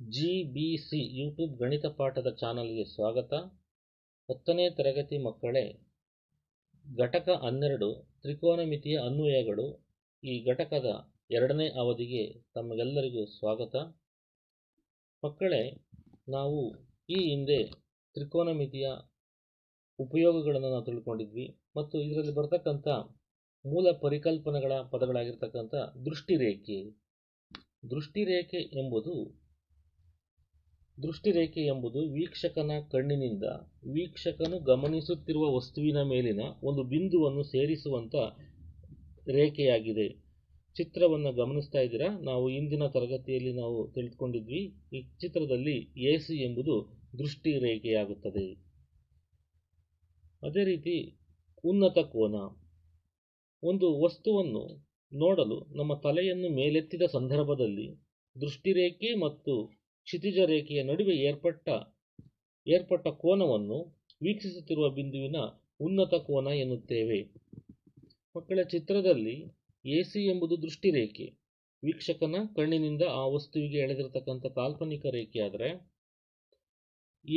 GBC YouTube ಗಣಿತ ಪಾಠದ ಚಾನಲ್ಗೆ ಸ್ವಾಗತ. 10ನೇ ತರಗತಿ ಮಕ್ಕಳೇ, ಘಟಕ 12 ತ್ರಿಕೋನಮಿತಿಯ ಅನ್ವಯಗಳು ಈ ಘಟಕದ 2ನೇ ಅವಧಿಗೆ ತಮಗೆಲ್ಲರಿಗೂ ಸ್ವಾಗತ. ಮಕ್ಕಳೇ, ನಾವು ಈ ಹಿಂದೆ ತ್ರಿಕೋನಮಿತಿಯ ಉಪಯೋಗಗಳನ್ನು ನಾವು ತಿಳ್ಕೊಂಡಿದ್ವಿ ಮತ್ತು ಇದರಲ್ಲಿ ಬರ್ತಕ್ಕಂಥ ಮೂಲ ಪರಿಕಲ್ಪನೆಗಳ ಪದಗಳಾಗಿರ್ತಕ್ಕಂಥ ದೃಷ್ಟಿರೇಖೆ ಎಂಬುದು ವೀಕ್ಷಕನ ಕಣ್ಣಿನಿಂದ ವೀಕ್ಷಕನು ಗಮನಿಸುತ್ತಿರುವ ವಸ್ತುವಿನ ಮೇಲಿನ ಒಂದು ಬಿಂದುವನ್ನು ಸೇರಿಸುವಂಥ ರೇಖೆಯಾಗಿದೆ. ಚಿತ್ರವನ್ನು ಗಮನಿಸ್ತಾ ಇದ್ದೀರಾ? ನಾವು ಇಂದಿನ ತರಗತಿಯಲ್ಲಿ ನಾವು ತಿಳಿದುಕೊಂಡಿದ್ವಿ. ಈ ಚಿತ್ರದಲ್ಲಿ AC ಎಂಬುದು ದೃಷ್ಟಿ ರೇಖೆಯಾಗುತ್ತದೆ. ಅದೇ ರೀತಿ ಉನ್ನತ ಕೋನ, ಒಂದು ವಸ್ತುವನ್ನು ನೋಡಲು ನಮ್ಮ ತಲೆಯನ್ನು ಮೇಲೆತ್ತಿದ ಸಂದರ್ಭದಲ್ಲಿ ದೃಷ್ಟಿರೇಖೆ ಮತ್ತು ಕ್ಷಿತಿಜ ರೇಖೆಯ ನಡುವೆ ಏರ್ಪಟ್ಟ ಕೋನವನ್ನು ವೀಕ್ಷಿಸುತ್ತಿರುವ ಬಿಂದುವಿನ ಉನ್ನತ ಕೋನ ಎನ್ನುತ್ತೇವೆ. ಮಕ್ಕಳ, ಚಿತ್ರದಲ್ಲಿ AC ಎಂಬುದು ದೃಷ್ಟಿರೇಖೆ, ವೀಕ್ಷಕನ ಕಣ್ಣಿನಿಂದ ಆ ವಸ್ತುವಿಗೆ ಎಳೆದಿರತಕ್ಕಂಥ ಕಾಲ್ಪನಿಕ ರೇಖೆಯಾದರೆ,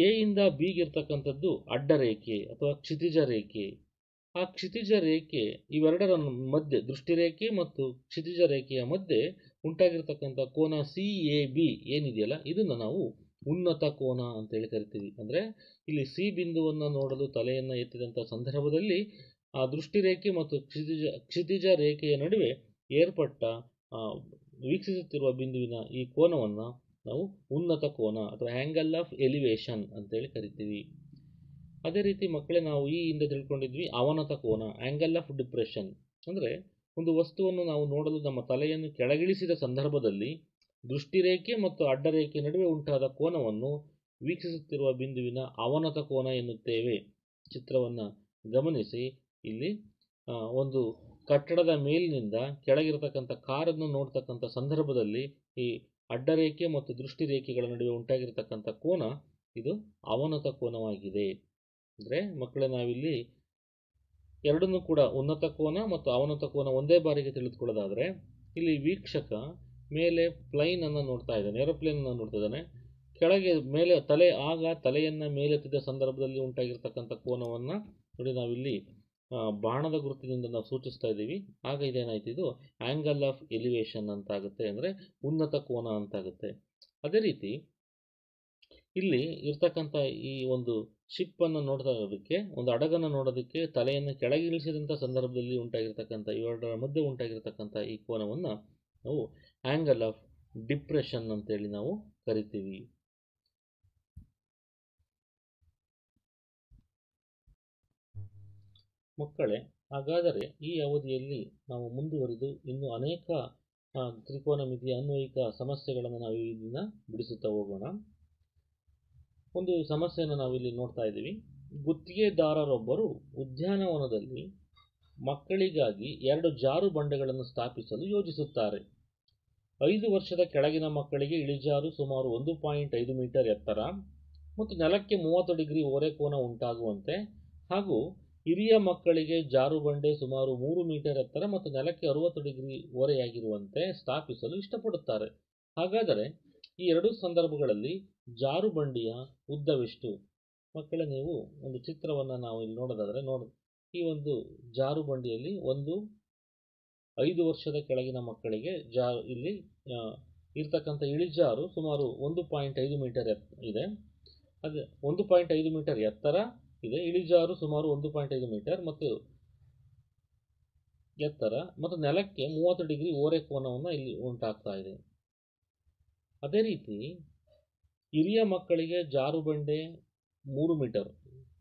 A ಇಂದ B ಗಿರ್ತಕ್ಕಂಥದ್ದು ಅಡ್ಡ ರೇಖೆ ಅಥವಾ ಕ್ಷಿತಿಜ ರೇಖೆ. ಆ ಕ್ಷಿತಿಜ ರೇಖೆ ಇವೆರಡರ ಮಧ್ಯೆ, ದೃಷ್ಟಿರೇಖೆ ಮತ್ತು ಕ್ಷಿತಿಜ ರೇಖೆಯ ಮಧ್ಯೆ ಉಂಟಾಗಿರ್ತಕ್ಕಂಥ ಕೋನ CAB ಏನಿದೆಯಲ್ಲ, ಇದನ್ನು ನಾವು ಉನ್ನತ ಕೋನ ಅಂತೇಳಿ ಕರಿತೀವಿ. ಅಂದರೆ ಇಲ್ಲಿ C ಬಿಂದುವನ್ನು ನೋಡಲು ತಲೆಯನ್ನು ಎತ್ತಿದಂಥ ಸಂದರ್ಭದಲ್ಲಿ ಆ ದೃಷ್ಟಿರೇಖೆ ಮತ್ತು ಕ್ಷಿತಿಜ ರೇಖೆಯ ನಡುವೆ ಏರ್ಪಟ್ಟ ವೀಕ್ಷಿಸುತ್ತಿರುವ ಬಿಂದುವಿನ ಈ ಕೋನವನ್ನು ನಾವು ಉನ್ನತ ಕೋನ ಅಥವಾ ಆ್ಯಂಗಲ್ ಆಫ್ ಎಲಿವೇಶನ್ ಅಂತೇಳಿ ಕರಿತೀವಿ. ಅದೇ ರೀತಿ ಮಕ್ಕಳೇ, ನಾವು ಈ ಹಿಂದೆ ತಿಳ್ಕೊಂಡಿದ್ವಿ ಅವನತ ಕೋನ, ಆ್ಯಂಗಲ್ ಆಫ್ ಡಿಪ್ರೆಷನ್. ಅಂದರೆ ಒಂದು ವಸ್ತುವನ್ನು ನಾವು ನೋಡಲು ನಮ್ಮ ತಲೆಯನ್ನು ಕೆಳಗಿಳಿಸಿದ ಸಂದರ್ಭದಲ್ಲಿ ದೃಷ್ಟಿರೇಖೆ ಮತ್ತು ಅಡ್ಡರೇಖೆ ನಡುವೆ ಉಂಟಾದ ಕೋನವನ್ನು ವೀಕ್ಷಿಸುತ್ತಿರುವ ಬಿಂದುವಿನ ಅವನತ ಕೋನ ಎನ್ನುತ್ತೇವೆ. ಚಿತ್ರವನ್ನು ಗಮನಿಸಿ. ಇಲ್ಲಿ ಒಂದು ಕಟ್ಟಡದ ಮೇಲಿನಿಂದ ಕೆಳಗಿರತಕ್ಕಂಥ ಕಾರನ್ನು ನೋಡ್ತಕ್ಕಂಥ ಸಂದರ್ಭದಲ್ಲಿ ಈ ಅಡ್ಡರೇಖೆ ಮತ್ತು ದೃಷ್ಟಿರೇಖೆಗಳ ನಡುವೆ ಉಂಟಾಗಿರ್ತಕ್ಕಂಥ ಕೋನ ಇದು ಅವನತ ಕೋನವಾಗಿದೆ. ಅಂದರೆ ಮಕ್ಕಳೇ, ನಾವಿಲ್ಲಿ ಎರಡನ್ನೂ ಕೂಡ ಉನ್ನತ ಕೋನ ಮತ್ತು ಅವನತ ಕೋನ ಒಂದೇ ಬಾರಿಗೆ ತಿಳಿದುಕೊಳ್ಳೋದಾದರೆ, ಇಲ್ಲಿ ವೀಕ್ಷಕ ಮೇಲೆ ಪ್ಲೈನ್ ಅನ್ನು ನೋಡ್ತಾ ಇದ್ದಾನೆ, ಏರೋಪ್ಲೇನ್ ಅನ್ನು ನೋಡ್ತಾ ಇದ್ದಾನೆ. ಕೆಳಗೆ ಮೇಲೆ ತಲೆಯನ್ನು ಮೇಲೆತ್ತಿದ ಸಂದರ್ಭದಲ್ಲಿ ಉಂಟಾಗಿರ್ತಕ್ಕಂಥ ಕೋನವನ್ನು ನೋಡಿ, ನಾವಿಲ್ಲಿ ಬಾಣದ ಗುರುತಿನಿಂದ ನಾವು ಸೂಚಿಸ್ತಾ ಇದ್ದೀವಿ. ಆಗ ಇದೇನಾಯ್ತು, ಇದು ಆ್ಯಂಗಲ್ ಆಫ್ ಎಲಿವೇಶನ್ ಅಂತಾಗುತ್ತೆ, ಅಂದರೆ ಉನ್ನತ ಕೋನ ಅಂತಾಗುತ್ತೆ. ಅದೇ ರೀತಿ ಇಲ್ಲಿ ಇರ್ತಕ್ಕಂಥ ಈ ಒಂದು ಶಿಪ್ಪನ್ನು ನೋಡ್ತಾ ಇರೋದಕ್ಕೆ, ಒಂದು ಹಡಗನ್ನು ನೋಡೋದಕ್ಕೆ ತಲೆಯನ್ನು ಕೆಳಗಿಳಿಸಿದಂಥ ಸಂದರ್ಭದಲ್ಲಿ ಉಂಟಾಗಿರ್ತಕ್ಕಂಥ ಇವೆರಡರ ಮಧ್ಯೆ ಉಂಟಾಗಿರ್ತಕ್ಕಂಥ ಈ ಕೋನವನ್ನು ನಾವು ಆ್ಯಂಗಲ್ ಆಫ್ ಡಿಪ್ರೆಷನ್ ಅಂತೇಳಿ ನಾವು ಕರಿತೀವಿ. ಮಕ್ಕಳೇ, ಹಾಗಾದರೆ ಈ ಅವಧಿಯಲ್ಲಿ ನಾವು ಮುಂದುವರಿದು ಇನ್ನೂ ಅನೇಕ ತ್ರಿಕೋನಮಿತಿಯ ಅನ್ವಯಿಕ ಸಮಸ್ಯೆಗಳನ್ನು ನಾವು ಇದನ್ನ ಬಿಡಿಸುತ್ತಾ ಹೋಗೋಣ. ಒಂದು ಸಮಸ್ಯೆಯನ್ನು ನಾವಿಲ್ಲಿ ನೋಡ್ತಾ ಇದ್ದೀವಿ. ಗುತ್ತಿಗೆದಾರರೊಬ್ಬರು ಉದ್ಯಾನವನದಲ್ಲಿ ಮಕ್ಕಳಿಗಾಗಿ 2 ಜಾರು ಬಂಡೆಗಳನ್ನು ಸ್ಥಾಪಿಸಲು ಯೋಜಿಸುತ್ತಾರೆ. 5 ವರ್ಷದ ಕೆಳಗಿನ ಮಕ್ಕಳಿಗೆ ಇಳಿಜಾರು ಸುಮಾರು 1.5 ಮೀಟರ್ ಎತ್ತರ ಮತ್ತು ನೆಲಕ್ಕೆ 30 ಡಿಗ್ರಿ ಓರೆಕೋನ ಉಂಟಾಗುವಂತೆ ಹಾಗೂ ಹಿರಿಯ ಮಕ್ಕಳಿಗೆ ಜಾರುಬಂಡೆ ಸುಮಾರು 3 ಮೀಟರ್ ಎತ್ತರ ಮತ್ತು ನೆಲಕ್ಕೆ 60 ಡಿಗ್ರಿ ಓರೆಯಾಗಿರುವಂತೆ ಸ್ಥಾಪಿಸಲು ಇಷ್ಟಪಡುತ್ತಾರೆ. ಹಾಗಾದರೆ ಈ ಎರಡೂ ಸಂದರ್ಭಗಳಲ್ಲಿ ಜಾರುಬಂಡಿಯ ಉದ್ದವೆಷ್ಟು? ಮಕ್ಕಳೇ, ನೀವು ಒಂದು ಚಿತ್ರವನ್ನು ನಾವು ಇಲ್ಲಿ ನೋಡೋದಾದರೆ ಈ ಒಂದು ಜಾರುಬಂಡಿಯಲ್ಲಿ 5 ವರ್ಷದ ಕೆಳಗಿನ ಮಕ್ಕಳಿಗೆ ಇಲ್ಲಿ ಇರ್ತಕ್ಕಂಥ ಇಳಿಜಾರು ಸುಮಾರು 1.5 ಮೀಟರ್ ಇದೆ. ಅದೇ 1.5 ಮೀಟರ್ ಎತ್ತರ ಇದೆ, ಇಳಿಜಾರು ಸುಮಾರು 1.5 ಮೀಟರ್ ಮತ್ತು ಎತ್ತರ ಮತ್ತು ನೆಲಕ್ಕೆ 30 ಡಿಗ್ರಿ ಓರೆಕೋನವನ್ನು ಇಲ್ಲಿ ಉಂಟಾಗ್ತಾ ಇದೆ. ಅದೇ ರೀತಿ ಹಿರಿಯ ಮಕ್ಕಳಿಗೆ ಜಾರುಬಂಡೆ 3 ಮೀಟರ್,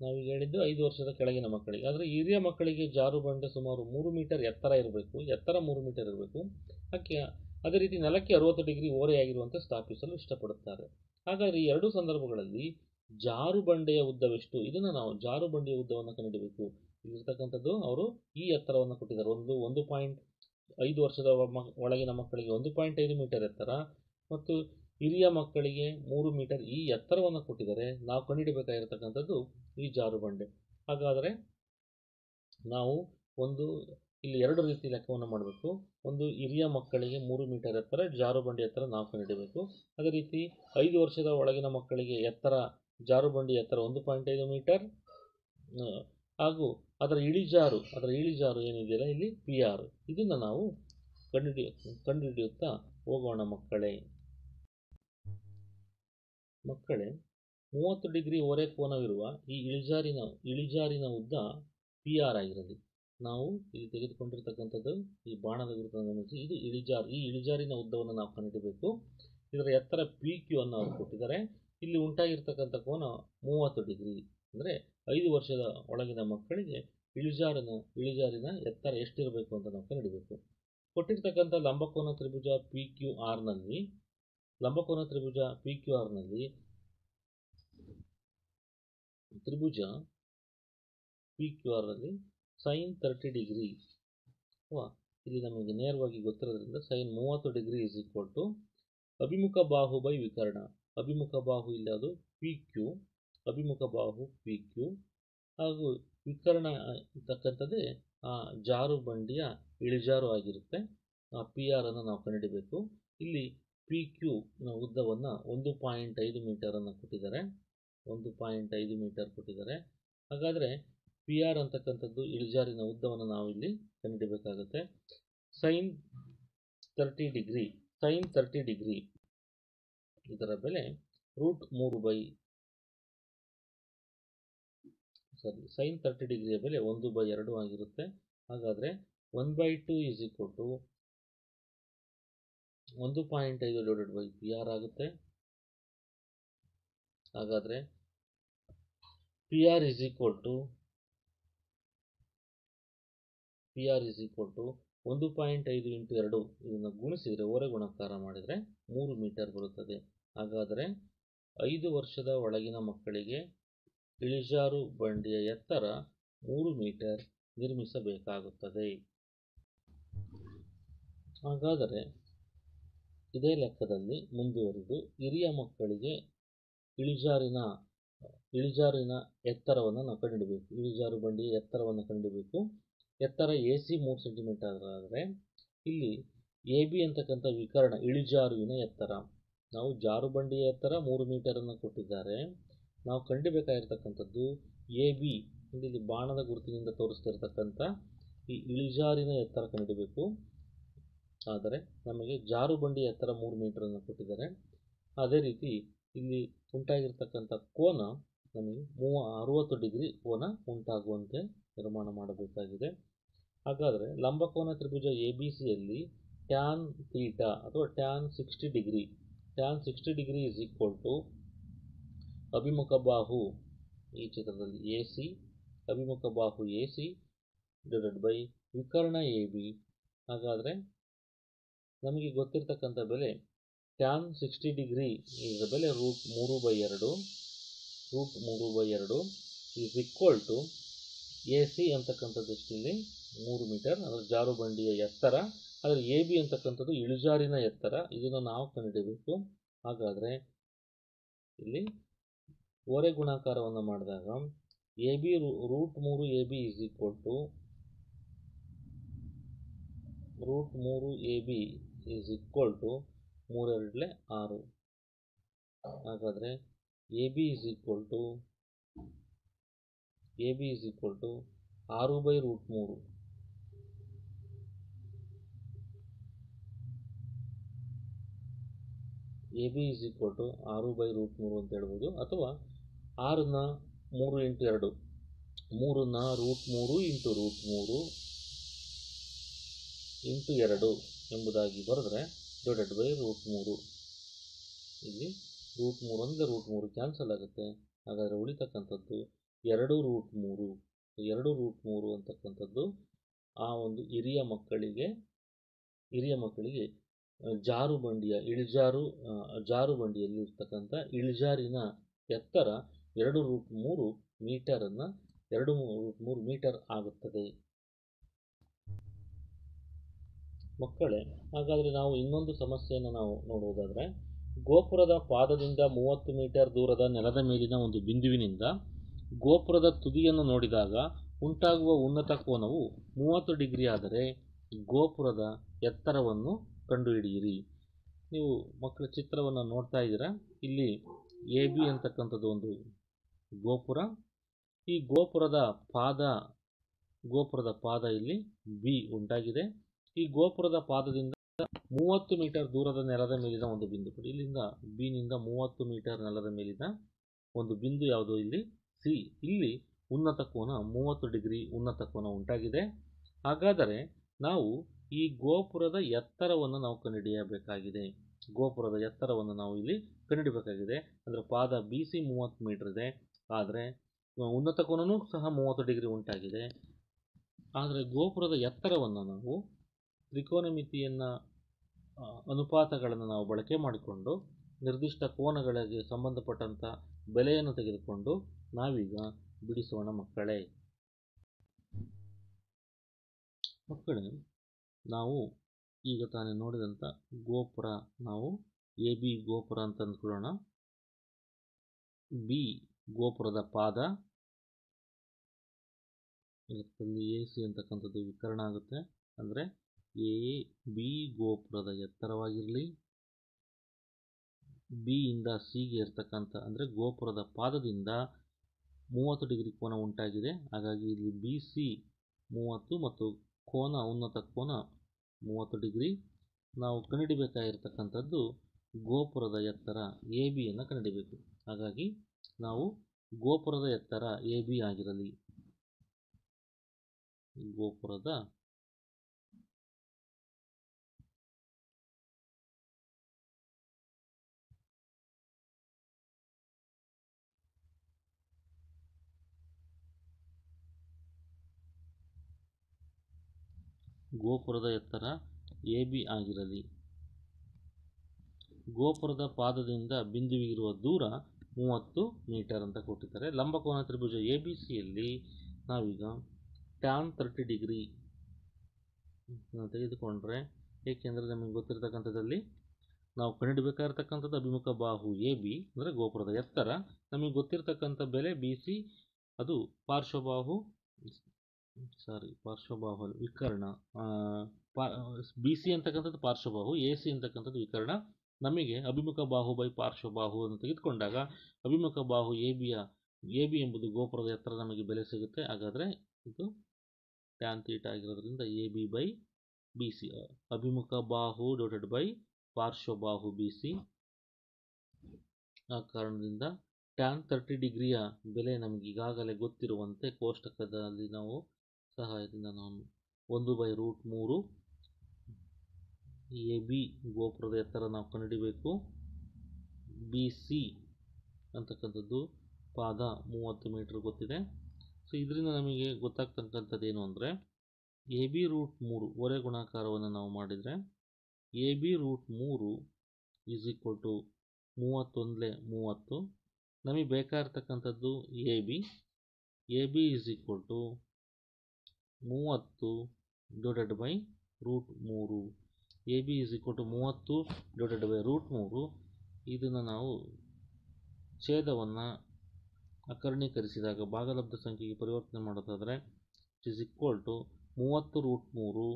ನಾವೀಗ ಹೇಳಿದ್ದು 5 ವರ್ಷದ ಕೆಳಗಿನ ಮಕ್ಕಳಿಗೆ. ಆದರೆ ಹಿರಿಯ ಮಕ್ಕಳಿಗೆ ಜಾರುಬಂಡೆ ಸುಮಾರು 3 ಮೀಟರ್ ಎತ್ತರ 3 ಮೀಟರ್ ಇರಬೇಕು. ಅದೇ ರೀತಿ ನೆಲಕ್ಕೆ 60 ಡಿಗ್ರಿ ಓರೆಯಾಗಿರುವಂತೆ ಸ್ಥಾಪಿಸಲು ಇಷ್ಟಪಡುತ್ತಾರೆ. ಹಾಗಾದರೆ ಈ ಎರಡೂ ಸಂದರ್ಭಗಳಲ್ಲಿ ಜಾರುಬಂಡೆಯ ಉದ್ದವೆಷ್ಟು? ಇದನ್ನು ನಾವು ಜಾರುಬಂಡೆಯ ಉದ್ದವನ್ನು ಕಂಡುಹಿಡಬೇಕು. ಇಲ್ಲಿರ್ತಕ್ಕಂಥದ್ದು ಅವರು ಈ ಎತ್ತರವನ್ನು ಕೊಟ್ಟಿದ್ದಾರೆ. 1.5 ವರ್ಷದ ಒಳಗಿನ ಮಕ್ಕಳಿಗೆ 1.5 ಮೀಟರ್ ಎತ್ತರ ಮತ್ತು ಹಿರಿಯ ಮಕ್ಕಳಿಗೆ 3 ಮೀಟರ್ ಈ ಎತ್ತರವನ್ನು ಕೊಟ್ಟಿದ್ದಾರೆ. ನಾವು ಕಂಡುಹಿಡಬೇಕಾಗಿರ್ತಕ್ಕಂಥದ್ದು ಈ ಜಾರುಬಂಡೆ. ಹಾಗಾದರೆ ನಾವು ಇಲ್ಲಿ 2 ರೀತಿ ಲೆಕ್ಕವನ್ನು ಮಾಡಬೇಕು. ಒಂದು ಹಿರಿಯ ಮಕ್ಕಳಿಗೆ 3 ಮೀಟರ್ ಎತ್ತರ, ಜಾರುಬಂಡಿ ಎತ್ತರ ನಾವು ಕಂಡುಹಿಡಿಯಬೇಕು. ಅದೇ ರೀತಿ 5 ವರ್ಷದ ಒಳಗಿನ ಮಕ್ಕಳಿಗೆ ಎತ್ತರ, ಜಾರುಬಂಡಿ ಎತ್ತರ 1.5 ಮೀಟರ್ ಹಾಗೂ ಅದರ ಇಳಿಜಾರು ಏನಿದೆಯಲ್ಲ ಇಲ್ಲಿ PR, ಇದನ್ನು ನಾವು ಕಂಡುಹಿಡಿಯುತ್ತಾ ಹೋಗೋಣ ಮಕ್ಕಳೇ. 30 ಡಿಗ್ರಿ ಓರೆ ಕೋನವಿರುವ ಈ ಇಳಿಜಾರಿನ ಉದ್ದ PR ಆಗಿರಲಿ. ನಾವು ಇಲ್ಲಿ ತೆಗೆದುಕೊಂಡಿರ್ತಕ್ಕಂಥದ್ದು ಈ ಬಾಣದ ಗುರುತನ್ನು ಗಮನಿಸಿ, ಇದು ಈ ಇಳಿಜಾರಿನ ಉದ್ದವನ್ನು ನಾವು ಕಂಡುಹಿಡಬೇಕು. ಇದರ ಎತ್ತರ PQ ಅನ್ನು ಅವರು ಕೊಟ್ಟಿದ್ದಾರೆ. ಇಲ್ಲಿ ಉಂಟಾಗಿರ್ತಕ್ಕಂಥ ಕೋನ 30 ಡಿಗ್ರಿ. ಅಂದರೆ 5 ವರ್ಷದ ಒಳಗಿನ ಮಕ್ಕಳಿಗೆ ಇಳಿಜಾರಿನ ಎತ್ತರ ಎಷ್ಟಿರಬೇಕು ಅಂತ ನಾವು ಕಂಡುಹಿಡಬೇಕು. ಕೊಟ್ಟಿರ್ತಕ್ಕಂಥ ಲಂಬಕೋನ ತ್ರಿಭುಜ PQR ನಲ್ಲಿ sin 30 ಡಿಗ್ರಿ, ಅಥವಾ ಇಲ್ಲಿ ನಮಗೆ ನೇರವಾಗಿ ಗೊತ್ತಿರೋದ್ರಿಂದ sin 30 degree is equal to ಅಭಿಮುಖ ಬಾಹು ಬೈ ವಿಕರ್ಣ. ಅಭಿಮುಖ ಬಾಹು ಇಲ್ಲಿ ಅದು PQ, ಅಭಿಮುಖ ಬಾಹು PQ ಹಾಗೂ ವಿಕರ್ಣ ಅಂತಕ್ಕಂಥದ್ದೇ ಆ ಜಾರುಬಂಡಿಯ ಇಳಿಜಾರು ಆಗಿರುತ್ತೆ. PR ಅನ್ನು ನಾವು ಕಂಡುಹಿಡಬೇಕು. ಇಲ್ಲಿ PQ ನ ಉದ್ದವನ್ನು 1.5 ಮೀಟರನ್ನು ಕೊಟ್ಟಿದ್ದಾರೆ. 1.5 ಮೀಟರ್ ಕೊಟ್ಟಿದ್ದಾರೆ. ಹಾಗಾದರೆ PR ಅಂತಕ್ಕಂಥದ್ದು ಇಳಿಜಾರಿನ ಉದ್ದವನ್ನು ನಾವು ಇಲ್ಲಿ ಕಂಡುಹಿಡಬೇಕಾಗುತ್ತೆ. sin 30 ಡಿಗ್ರಿ ಇದರ ಬೆಲೆ sin 30 ಡಿಗ್ರಿಯ ಬೆಲೆ 1/2 ಆಗಿರುತ್ತೆ. ಹಾಗಾದರೆ 1/2 ಇಸ್ ಈಕ್ವಲ್ ಟು 1.5 PR ಆಗುತ್ತೆ. ಹಾಗಾದರೆ PR is equal to 1.5 into 2 ಇದನ್ನು ಗುಣಿಸಿದರೆ, ಓರೆ ಗುಣಾಕಾರ ಮಾಡಿದರೆ 3 ಮೀಟರ್ ಬರುತ್ತದೆ. ಹಾಗಾದರೆ 5 ವರ್ಷದ ಒಳಗಿನ ಮಕ್ಕಳಿಗೆ ಇಳಿಜಾರು ಬಂಡಿಯ ಎತ್ತರ 3 ಮೀಟರ್ ನಿರ್ಮಿಸಬೇಕಾಗುತ್ತದೆ. ಹಾಗಾದರೆ ಇದೇ ಲೆಕ್ಕದಲ್ಲಿ ಮುಂದುವರಿದು ಹಿರಿಯ ಮಕ್ಕಳಿಗೆ ಇಳಿಜಾರಿನ ಎತ್ತರವನ್ನು ನಾವು ಕಂಡುಹಿಡಬೇಕು. ಇಳಿಜಾರು ಬಂಡಿಯ ಎತ್ತರವನ್ನು ಕಂಡುಹಿಡಬೇಕು. ಎತ್ತರ AC 3 ಸೆಂಟಿಮೀಟರ್ ಆದರೆ ಇಲ್ಲಿ AB ಅಂತಕ್ಕಂಥ ವಿಕರ್ಣ ಇಳಿಜಾರುವಿನ ಎತ್ತರ, ನಾವು ಜಾರುಬಂಡಿಯ ಎತ್ತರ 3 ಮೀಟರನ್ನು ಕೊಟ್ಟಿದ್ದಾರೆ. ನಾವು ಕಂಡುಹಿಡಬೇಕಾಗಿರ್ತಕ್ಕಂಥದ್ದು AB, ಇಲ್ಲಿ ಬಾಣದ ಗುರುತಿನಿಂದ ತೋರಿಸ್ತಿರ್ತಕ್ಕಂಥ ಈ ಇಳಿಜಾರಿನ ಎತ್ತರ ಕಂಡುಹಿಡಬೇಕು. ಆದರೆ ನಮಗೆ ಜಾರುಬಂಡಿಯ ಎತ್ತರ 3 ಮೀಟರನ್ನು ಕೊಟ್ಟಿದ್ದಾರೆ. ಅದೇ ರೀತಿ ಇಲ್ಲಿ ಉಂಟಾಗಿರ್ತಕ್ಕಂಥ ಕೋನ ನಮಗೆ 60 ಡಿಗ್ರಿ ಕೋನ ಉಂಟಾಗುವಂತೆ ನಿರ್ಮಾಣ ಮಾಡಬೇಕಾಗಿದೆ. ಹಾಗಾದರೆ ಲಂಬಕೋನ ತ್ರಿಭುಜ ABCಯಲ್ಲಿ tan ಥೀಟಾ ಅಥವಾ tan 60 degree is equal to ಅಭಿಮುಖ ಬಾಹು, ಈ ಚಿತ್ರದಲ್ಲಿ AC, ಅಭಿಮುಖ ಬಾಹು AC ಡಿವೈಡೆಡ್ ಬೈ ವಿಕರ್ಣ AB. ಹಾಗಾದರೆ ನಮಗೆ ಗೊತ್ತಿರ್ತಕ್ಕಂಥ ಬೆಲೆ tan 60 ಡಿಗ್ರಿ ಇದರ ಬೆಲೆ √3/2 ಈಸ್ ಈಕ್ವಲ್ ಟು AC ಅಂತಕ್ಕಂಥದ್ದು ಇಲ್ಲಿ 3 ಮೀಟರ್, ಅಂದರೆ ಜಾರುಬಂಡಿಯ ಎತ್ತರ. ಆದರೆ AB ಅಂತಕ್ಕಂಥದ್ದು ಇಳಿಜಾರಿನ ಎತ್ತರ, ಇದನ್ನು ನಾವು ಕಂಡುಹಿಡಬೇಕು. ಹಾಗಾದರೆ ಇಲ್ಲಿ ಓರೆ ಗುಣಾಕಾರವನ್ನು ಮಾಡಿದಾಗ √3AB is equal to √3AB is equal to 3 6. ಹಾಗಾದರೆ AB is equal to 6/√3. AB is equal to 6/√3 ಅಂತ ಹೇಳ್ಬೋದು. ಅಥವಾ 6ನ 3 ಇಂಟು 2, 3ನ √3 ಇಂಟು √3 ಇಂಟು 2 ಎಂಬುದಾಗಿ ಬರೆದ್ರೆ ಡಿವೈಡೆಡ್ ಬೈ √3. ಇಲ್ಲಿ √3 ಅಂದರೆ √3 ಕ್ಯಾನ್ಸಲ್ ಆಗುತ್ತೆ. ಹಾಗಾದರೆ ಉಳಿತಕ್ಕಂಥದ್ದು 2√3 ಅಂತಕ್ಕಂಥದ್ದು ಆ ಒಂದು ಹಿರಿಯ ಮಕ್ಕಳಿಗೆ ಜಾರುಬಂಡಿಯಲ್ಲಿ ಇರ್ತಕ್ಕಂಥ ಇಳಿಜಾರಿನ ಎತ್ತರ 2√3 ಮೀಟರ್ ಆಗುತ್ತದೆ. ಮಕ್ಕಳೇ, ಹಾಗಾದರೆ ನಾವು ಇನ್ನೊಂದು ಸಮಸ್ಯೆಯನ್ನು ನಾವು ನೋಡುವುದಾದರೆ, ಗೋಪುರದ ಪಾದದಿಂದ 30 ಮೀಟರ್ ದೂರದ ನೆಲದ ಮೇಲಿನ ಒಂದು ಬಿಂದುವಿನಿಂದ ಗೋಪುರದ ತುದಿಯನ್ನು ನೋಡಿದಾಗ ಉಂಟಾಗುವ ಉನ್ನತ ಕೋನವು 30 ಡಿಗ್ರಿ ಆದರೆ ಗೋಪುರದ ಎತ್ತರವನ್ನು ಕಂಡುಹಿಡಿಯಿರಿ. ನೀವು ಮಕ್ಕಳ ಚಿತ್ರವನ್ನು ನೋಡ್ತಾ ಇದ್ದೀರಾ. ಇಲ್ಲಿ ಎ ಬಿ ಅಂತಕ್ಕಂಥದ್ದು ಒಂದು ಗೋಪುರ. ಈ ಗೋಪುರದ ಪಾದ ಇಲ್ಲಿ ಬಿ ಉಂಟಾಗಿದೆ. ಈ ಗೋಪುರದ ಪಾದದಿಂದ 30 ಮೀಟರ್ ದೂರದ ನೆಲದ ಮೇಲಿನ ಒಂದು ಬಿಂದು ಕೊಡಿ. ಇಲ್ಲಿಂದ ಬಿ ನಿಂದ 30 ಮೀಟರ್ ನೆಲದ ಮೇಲಿನ ಒಂದು ಬಿಂದು ಯಾವುದು? ಇಲ್ಲಿ ಸಿ. ಇಲ್ಲಿ ಉನ್ನತ ಕೋನ 30 ಡಿಗ್ರಿ ಉನ್ನತ ಕೋನ ಉಂಟಾಗಿದೆ. ಹಾಗಾದರೆ ನಾವು ಈ ಗೋಪುರದ ಎತ್ತರವನ್ನು ನಾವು ಕಂಡುಹಿಡಿಯಬೇಕಾಗಿದೆ. ಗೋಪುರದ ಎತ್ತರವನ್ನು ನಾವು ಇಲ್ಲಿ ಕಂಡುಹಿಡಿಯಬೇಕಾಗಿದೆ. ಅಂದರೆ ಪಾದ ಬಿ ಸಿ 30 ಮೀಟರ್ ಇದೆ, ಆದರೆ ಉನ್ನತ ಕೋನನೂ ಸಹ 30 ಡಿಗ್ರಿ ಉಂಟಾಗಿದೆ. ಆದರೆ ಗೋಪುರದ ಎತ್ತರವನ್ನು ನಾವು ತ್ರಿಕೋನಮಿತಿಯನ್ನು ಅನುಪಾತಗಳನ್ನು ನಾವು ಬಳಕೆ ಮಾಡಿಕೊಂಡು ನಿರ್ದಿಷ್ಟ ಕೋನಗಳಿಗೆ ಸಂಬಂಧಪಟ್ಟಂಥ ಬೆಲೆಯನ್ನು ತೆಗೆದುಕೊಂಡು ನಾವೀಗ ಬಿಡಿಸೋಣ ಮಕ್ಕಳೇ. ನಾವು ಈಗ ತಾನೇ ನೋಡಿದಂಥ ಗೋಪುರ ನಾವು ಎ ಬಿ ಗೋಪುರ ಅಂತ ಅಂದ್ಕೊಳ್ಳೋಣ. ಬಿ ಗೋಪುರದ ಪಾದ, ಇದರಲ್ಲಿ ಎ ಸಿ ಅಂತಕ್ಕಂಥದ್ದು ವಿಕರ್ಣ ಆಗುತ್ತೆ. ಅಂದರೆ ಎ ಬಿ ಗೋಪುರದ ಎತ್ತರವಾಗಿರಲಿ, ಬಿ ಇಂದ ಸಿಗೆ ಇರ್ತಕ್ಕಂಥ ಅಂದರೆ ಗೋಪುರದ ಪಾದದಿಂದ 30 ಡಿಗ್ರಿ ಕೋನ ಉಂಟಾಗಿದೆ. ಹಾಗಾಗಿ ಇಲ್ಲಿ ಬಿ ಸಿ 30 ಮತ್ತು ಕೋನ ಉನ್ನತ ಕೋನ 30 ಡಿಗ್ರಿ. ನಾವು ಕಂಡುಹಿಡಿಬೇಕಾಗಿರ್ತಕ್ಕಂಥದ್ದು ಗೋಪುರದ ಎತ್ತರ ಎ ಬಿಯನ್ನು ಕಂಡುಹಿಡಿಯಬೇಕು. ಹಾಗಾಗಿ ನಾವು ಗೋಪುರದ ಎತ್ತರ ಎ ಬಿ ಆಗಿರಲಿ. ಗೋಪುರದ ಎತ್ತರ ಎ ಬಿ ಆಗಿರಲಿ. ಗೋಪುರದ ಪಾದದಿಂದ ಬಿಂದುವಿಗಿರುವ ದೂರ 30 ಮೀಟರ್ ಅಂತ ಕೊಟ್ಟಿದ್ದಾರೆ. ಲಂಬಕೋನ ತ್ರಿಭುಜ ಎ ಬಿ ಸಿಯಲ್ಲಿ ನಾವೀಗ ಟ್ಯಾನ್ 30 ಡಿಗ್ರಿ ತೆಗೆದುಕೊಂಡ್ರೆ, ಏಕೆಂದರೆ ನಮಗೆ ಗೊತ್ತಿರತಕ್ಕಂಥದ್ದಲ್ಲಿ ನಾವು ಕಂಡುಹಿಡಬೇಕಾಗಿರ್ತಕ್ಕಂಥದ್ದು ಅಭಿಮುಖ ಬಾಹು ಎ ಬಿ ಅಂದರೆ ಗೋಪುರದ ಎತ್ತರ. ನಮಗೆ ಗೊತ್ತಿರತಕ್ಕಂಥ ಬೆಲೆ ಬಿ ಸಿ, ಅದು ಪಾರ್ಶ್ವಬಾಹು ವಿಕರ್ಣ. ಬಿ ಸಿ ಅಂತಕ್ಕಂಥದ್ದು ಪಾರ್ಶ್ವಬಾಹು, ಎ ಸಿ ಅಂತಕ್ಕಂಥದ್ದು ವಿಕರ್ಣ. ನಮಗೆ ಅಭಿಮುಖ ಬಾಹು ಬೈ ಪಾರ್ಶ್ವಬಾಹುವನ್ನು ತೆಗೆದುಕೊಂಡಾಗ ಅಭಿಮುಖ ಬಾಹು ಎ ಬಿ ಎಂಬುದು ಗೋಪುರದ ಎತ್ತರ ನಮಗೆ ಬೆಲೆ ಸಿಗುತ್ತೆ. ಹಾಗಾದರೆ ಇದು ಟ್ಯಾನ್ ಥೀಟಾ ಆಗಿರೋದ್ರಿಂದ A B by B C, ಅಭಿಮುಖ ಬಾಹು ಡಿವೈಡೆಡ್ ಬೈ ಪಾರ್ಶ್ವಬಾಹು ಬಿ ಸಿ. ಆ ಕಾರಣದಿಂದ ಟ್ಯಾನ್ 30 ಡಿಗ್ರಿಯ ಬೆಲೆ ನಮಗೆ ಈಗಾಗಲೇ ಗೊತ್ತಿರುವಂತೆ ಕೋಷ್ಟಕದಲ್ಲಿ ನಾವು ಸಹಾಯದಿಂದ ನಾನು 1/√3 ಎ ಬಿ ಗೋಪುರದ ಎತ್ತರ ನಾವು ಕಂಡುಹಿಡಿಯಬೇಕು. ಬಿ ಸಿ ಅಂತಕ್ಕಂಥದ್ದು ಪಾದ 30 ಮೀಟರ್ ಗೊತ್ತಿದೆ. ಸೊ ಇದರಿಂದ ನಮಗೆ ಗೊತ್ತಾಗ್ತಕ್ಕಂಥದ್ದು ಏನು ಅಂದರೆ ಎ ಬಿ √3 ಒರೆ ಗುಣಾಕಾರವನ್ನು ನಾವು ಮಾಡಿದರೆ A B √3 is equal to 30. ನಮಗೆ ಬೇಕಾಗಿರ್ತಕ್ಕಂಥದ್ದು A B is equal to 30 divided by √3. A B is equal to 30 divided by √3. ಇದನ್ನು ನಾವು ಛೇದವನ್ನು ಅಕರ್ಣೀಕರಿಸಿದಾಗ ಭಾಗಲಬ್ಧ ಸಂಖ್ಯೆಗೆ ಪರಿವರ್ತನೆ ಮಾಡೋದಾದರೆ it is equal to 30√3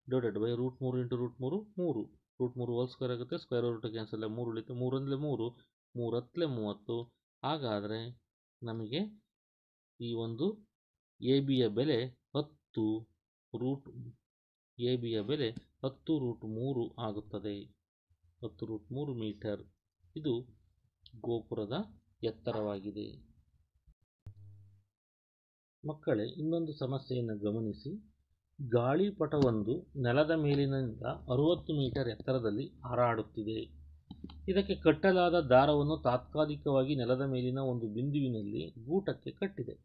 divided by √3 into √3 3. √3 whole square ಆಗುತ್ತೆ, ಸ್ಕ್ವೇರ್ ರೂಟ್ ಕ್ಯಾನ್ಸಲ್ 3 ಉಳಿತು, 3 3 30. ಹಾಗಾದರೆ ನಮಗೆ ಈ ಒಂದು ಎ ಬಿಯ ಬೆಲೆ 10√3 ಆಗುತ್ತದೆ. 10√3 ಮೀಟರ್. ಇದು ಗೋಪುರದ ಎತ್ತರವಾಗಿದೆ. ಮಕ್ಕಳೇ, ಇನ್ನೊಂದು ಸಮಸ್ಯೆಯನ್ನು ಗಮನಿಸಿ. ಗಾಳಿಪಟವೊಂದು ನೆಲದ ಮೇಲಿನಿಂದ 60 ಮೀಟರ್ ಎತ್ತರದಲ್ಲಿ ಹಾರಾಡುತ್ತಿದೆ. ಇದಕ್ಕೆ ಕಟ್ಟಲಾದ ದಾರವನ್ನು ತಾತ್ಕಾಲಿಕವಾಗಿ ನೆಲದ ಮೇಲಿನ ಒಂದು ಬಿಂದುವಿನಲ್ಲಿ ಗೂಟಕ್ಕೆ ಕಟ್ಟಿದೆ.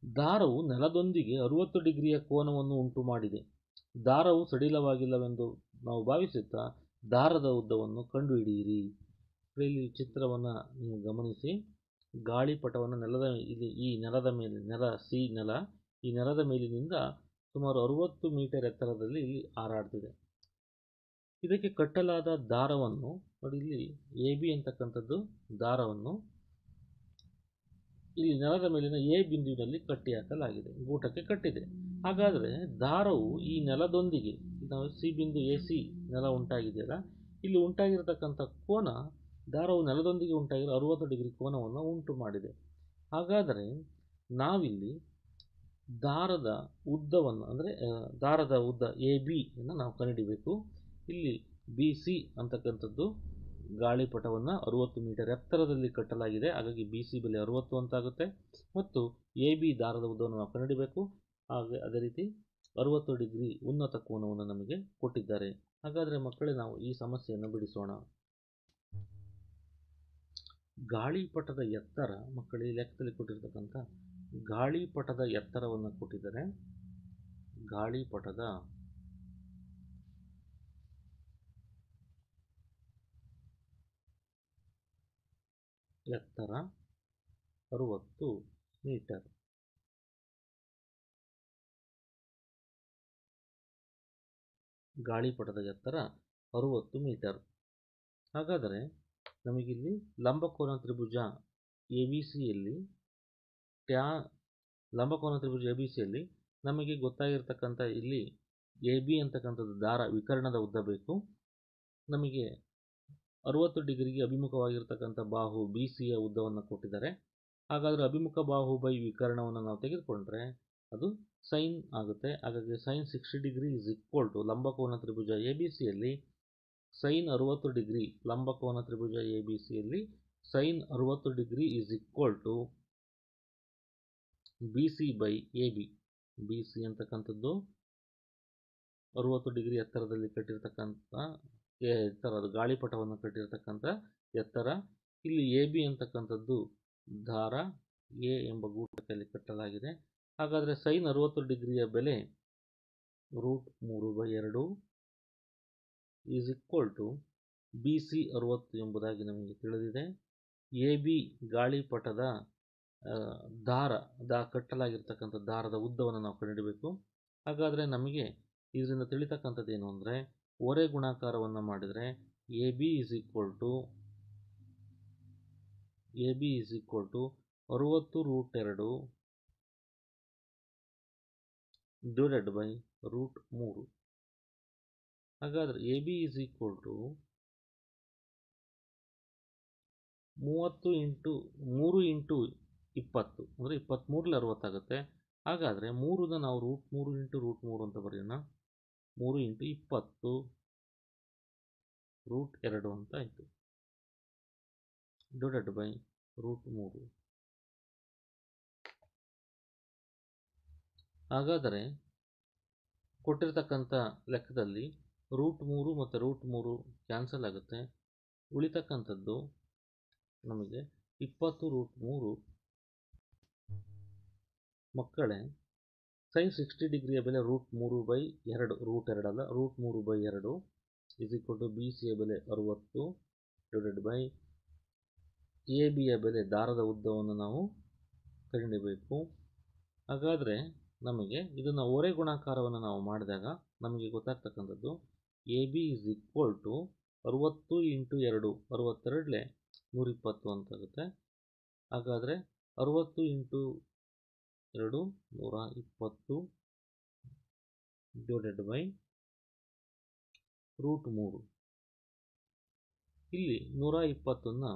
ದಾರವು ನೆಲದೊಂದಿಗೆ 60 ಡಿಗ್ರಿಯ ಕೋನವನ್ನು ಉಂಟು ಮಾಡಿದೆ. ದಾರವು ಸಡಿಲವಾಗಿಲ್ಲವೆಂದು ನಾವು ಭಾವಿಸುತ್ತಾ ದಾರದ ಉದ್ದವನ್ನು ಕಂಡುಹಿಡಿಯಿರಿ. ಇಲ್ಲಿ ಚಿತ್ರವನ್ನು ನೀವು ಗಮನಿಸಿ. ಗಾಳಿಪಟವನ್ನು ಈ ನೆಲದ ಮೇಲೆ ಈ ನೆಲದ ಮೇಲಿನಿಂದ ಸುಮಾರು 60 ಮೀಟರ್ ಎತ್ತರದಲ್ಲಿ ಇಲ್ಲಿ ಹಾರಾಡ್ತಿದೆ. ಇದಕ್ಕೆ ಕಟ್ಟಲಾದ ದಾರವನ್ನು ನೋಡಿ, ಇಲ್ಲಿ ಎ ಬಿ ಅಂತಕ್ಕಂಥದ್ದು ದಾರವನ್ನು ಇಲ್ಲಿ ನೆಲದ ಮೇಲಿನ ಎ ಬಿಂದುವಿನಲ್ಲಿ ಕಟ್ಟಿ ಹಾಕಲಾಗಿದೆ, ಗೂಟಕ್ಕೆ ಕಟ್ಟಿದೆ. ಹಾಗಾದರೆ ದಾರವು ಈ ನೆಲದೊಂದಿಗೆ, ನಾವು ಸಿ ಬಿಂದು ಎ ಸಿ ನೆಲ ಉಂಟಾಗಿದೆಯಲ್ಲ, ಇಲ್ಲಿ ಉಂಟಾಗಿರತಕ್ಕಂಥ ಕೋನ, ದಾರವು ನೆಲದೊಂದಿಗೆ ಉಂಟಾಗಿರೋ 60 ಡಿಗ್ರಿ ಕೋನವನ್ನು ಉಂಟು ಮಾಡಿದೆ. ಹಾಗಾದರೆ ನಾವಿಲ್ಲಿ ದಾರದ ಉದ್ದವನ್ನು, ಅಂದರೆ ದಾರದ ಉದ್ದ ಎ ಬಿಯನ್ನು ನಾವು ಕಂಡುಹಿಡಿಯಬೇಕು. ಇಲ್ಲಿ ಬಿ ಸಿ ಅಂತಕ್ಕಂಥದ್ದು ಗಾಳಿಪಟವನ್ನು 60 ಮೀಟರ್ ಎತ್ತರದಲ್ಲಿ ಕಟ್ಟಲಾಗಿದೆ, ಹಾಗಾಗಿ ಬಿ ಸಿ ಬೆಲೆ 60 ಅಂತಾಗುತ್ತೆ. ಮತ್ತು ಎ ಬಿ ದಾರದ ಉದ್ದವನ್ನು ನಾವು ಕಂಡುಹಿಡಿಯಬೇಕು. ಹಾಗೆ ಅದೇ ರೀತಿ 60 ಡಿಗ್ರಿ ಉನ್ನತ ಕೋನವನ್ನು ನಮಗೆ ಕೊಟ್ಟಿದ್ದಾರೆ. ಹಾಗಾದರೆ ಮಕ್ಕಳೇ, ನಾವು ಈ ಸಮಸ್ಯೆಯನ್ನು ಬಿಡಿಸೋಣ. ಗಾಳಿಪಟದ ಎತ್ತರ, ಮಕ್ಕಳೇ ಲೆಕ್ಕದಲ್ಲಿ ಕೊಟ್ಟಿರ್ತಕ್ಕಂಥ ಗಾಳಿಪಟದ ಎತ್ತರವನ್ನು ಕೊಟ್ಟಿದ್ದಾರೆ. ಗಾಳಿಪಟದ ಎತ್ತರ 60 ಮೀಟರ್. ಗಾಳಿಪಟದ ಎತ್ತರ 60 ಮೀಟರ್. ಹಾಗಾದರೆ ನಮಗಿಲ್ಲಿ ಲಂಬಕೋನ ತ್ರಿಭುಜ ಎ ಬಿ ಸಿಯಲ್ಲಿ ನಮಗೆ ಗೊತ್ತಾಗಿರ್ತಕ್ಕಂಥ ಇಲ್ಲಿ ಎ ಬಿ ಅಂತಕ್ಕಂಥದ್ದು ದಾರ ವಿಕರ್ಣದ ಉದ್ದ ಬೇಕು. ನಮಗೆ 60 ಡಿಗ್ರಿಗೆ ಅಭಿಮುಖವಾಗಿರ್ತಕ್ಕಂಥ ಬಾಹು ಬಿ ಸಿಯ ಉದ್ದವನ್ನು ಕೊಟ್ಟಿದ್ದಾರೆ. ಹಾಗಾದರೆ ಅಭಿಮುಖ ಬಾಹು ಬೈ ವಿಕರ್ಣವನ್ನು ನಾವು ತೆಗೆದುಕೊಂಡ್ರೆ ಅದು ಸೈನ್ ಆಗುತ್ತೆ. ಹಾಗಾಗಿ sine 60 degree is equal to ಲಂಬಕೋನ ತ್ರಿಭುಜ ಎ ಬಿ ಸಿಯಲ್ಲಿ ಸೈನ್ 60 ಡಿಗ್ರಿ, ಲಂಬಕೋನ ತ್ರಿಭುಜ ಎ ಬಿ ಸಿಯಲ್ಲಿ sine 60 degree is equal to B C by A B. B C ಅಂತಕ್ಕಂಥದ್ದು 60 ಡಿಗ್ರಿ ಎತ್ತರದಲ್ಲಿ ಕಟ್ಟಿರ್ತಕ್ಕಂಥ ಎತ್ತರದ ಗಾಳಿಪಟವನ್ನು ಕಟ್ಟಿರ್ತಕ್ಕಂಥ ಎತ್ತರ. ಇಲ್ಲಿ ಎ ಬಿ ಅಂತಕ್ಕಂಥದ್ದು ದಾರ ಎ ಎಂಬ ಗೂಟದಲ್ಲಿ ಕಟ್ಟಲಾಗಿದೆ. ಹಾಗಾದರೆ ಸೈನ್ 60 ಡಿಗ್ರಿಯ ಬೆಲೆ √3/2 is equal to B C 60 ಎಂಬುದಾಗಿ ನಮಗೆ ತಿಳಿದಿದೆ. ಎ ಬಿ ಗಾಳಿಪಟದ ಕಟ್ಟಲಾಗಿರ್ತಕ್ಕಂಥ ದಾರದ ಉದ್ದವನ್ನು ನಾವು ಕಂಡುಹಿಡಬೇಕು. ಹಾಗಾದರೆ ನಮಗೆ ಇದರಿಂದ ತಿಳಿತಕ್ಕಂಥದ್ದು ಏನು ಅಂದರೆ, ಓರೆ ಗುಣಾಕಾರವನ್ನು ಮಾಡಿದರೆ A B is equal to 60√2 divided by √3. ಹಾಗಾದರೆ A B is equal to 3 into 20, ಅಂದರೆ 23ರಲ್ಲಿ 60 ಆಗುತ್ತೆ. ಹಾಗಾದರೆ 3ನ ನಾವು √3 ಇಂಟು √3 ಅಂತ ಬರೆಯೋಣ. 3 ಇಂಟು 20 √2 ಅಂತ ಆಯಿತು, ಡಿವೈಡೆಡ್ ಬೈ √3. ಹಾಗಾದರೆ ಕೊಟ್ಟಿರ್ತಕ್ಕಂಥ ಲೆಕ್ಕದಲ್ಲಿ √3 ಮತ್ತು √3 ಕ್ಯಾನ್ಸಲ್ ಆಗುತ್ತೆ. ಉಳಿತಕ್ಕಂಥದ್ದು ನಮಗೆ 20√3. ಮಕ್ಕಳೇ, ಸೈನ್ 60 ಡಿಗ್ರಿಯ ಬೆಲೆ √3/2, √2 ಅಲ್ಲ, √3/2 ಇಸ್ ಈಕ್ವಲ್ ಟು ಬಿ ಸಿಯ ಬೆಲೆ 60 ಡಿವೈಡೆಡ್ ಬೈ ಎ ಬಿಯ ಬೆಲೆ, ದಾರದ ಉದ್ದವನ್ನು ನಾವು ಕಂಡುಹಿಡಿಯಬೇಕು. ಹಾಗಾದರೆ ನಮಗೆ ಇದನ್ನು ಓರೆ ಗುಣಾಕಾರವನ್ನು ನಾವು ಮಾಡಿದಾಗ ನಮಗೆ ಗೊತ್ತಾಗ್ತಕ್ಕಂಥದ್ದು A B is equal to 60 into 2, 62ಲೆ 120 ಅಂತಾಗುತ್ತೆ. ಹಾಗಾದರೆ 60 ಇಂಟು 2 120 ಡಿವೈಡೆಡ್ ಬೈ √3. ಇಲ್ಲಿ 120ನ್ನು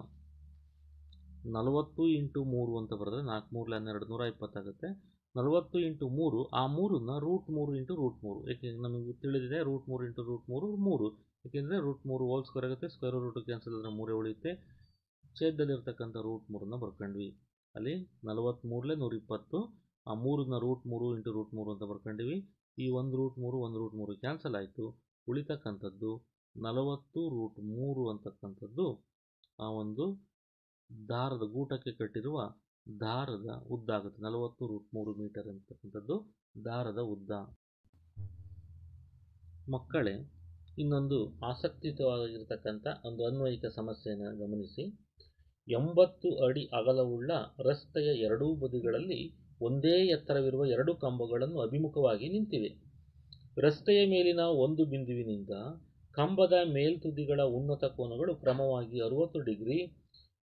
40 ಇಂಟು 3 ಅಂತ ಬರೆದ್ರೆ 4 3 12 120 ಆಗುತ್ತೆ. 40 ಇಂಟು 3, ಆ 3ನ √3 ಇಂಟು √3, ಏಕೆಂದರೆ ನಮಗೆ ತಿಳಿದಿದೆ √3 ಇಂಟು √3 3, ಏಕೆಂದರೆ √3 ಹೋಲ್ ಸ್ಕ್ವೇರ್ ಆಗುತ್ತೆ, ಸ್ಕ್ವೇರ್ ರೂಟ್ ಕ್ಯಾನ್ಸಲ್ ಆದರೆ 3 ಉಳಿಯುತ್ತೆ. ಛೇದದಲ್ಲಿರ್ತಕ್ಕಂಥ √3ನ ಬರ್ಕೊಂಡ್ವಿ. ಅಲ್ಲಿ 43ಲೆ 120, ಆ 3ನ √3 ಇಂಟು √3 ಅಂತ ಬರ್ಕೊಂಡ್ವಿ. ಈ ಒಂದು √3 ಕ್ಯಾನ್ಸಲ್ ಆಯಿತು. ಉಳಿತಕ್ಕಂಥದ್ದು 40√3 ಅಂತಕ್ಕಂಥದ್ದು ಆ ಒಂದು ದಾರದ ಗೂಟಕ್ಕೆ ಕಟ್ಟಿರುವ ದಾರದ ಉದ್ದ ಆಗುತ್ತೆ. 40√3 ಮೀಟರ್ ಅಂತಕ್ಕಂಥದ್ದು ದಾರದ ಉದ್ದ. ಮಕ್ಕಳೇ, ಇನ್ನೊಂದು ಆಸಕ್ತಿಯುತವಾಗಿರ್ತಕ್ಕಂಥ ಒಂದು ಅನ್ವಯಿಕ ಸಮಸ್ಯೆಯನ್ನು ಗಮನಿಸಿ. 80 ಅಡಿ ಅಗಲವುಳ್ಳ ರಸ್ತೆಯ ಎರಡೂ ಬದಿಗಳಲ್ಲಿ ಒಂದೇ ಎತ್ತರವಿರುವ 2 ಕಂಬಗಳನ್ನು ಅಭಿಮುಖವಾಗಿ ನಿಂತಿವೆ. ರಸ್ತೆಯ ಮೇಲಿನ ಒಂದು ಬಿಂದುವಿನಿಂದ ಕಂಬದ ಮೇಲ್ತುದಿಗಳ ಉನ್ನತ ಕೋನಗಳು ಕ್ರಮವಾಗಿ 60 ಡಿಗ್ರಿ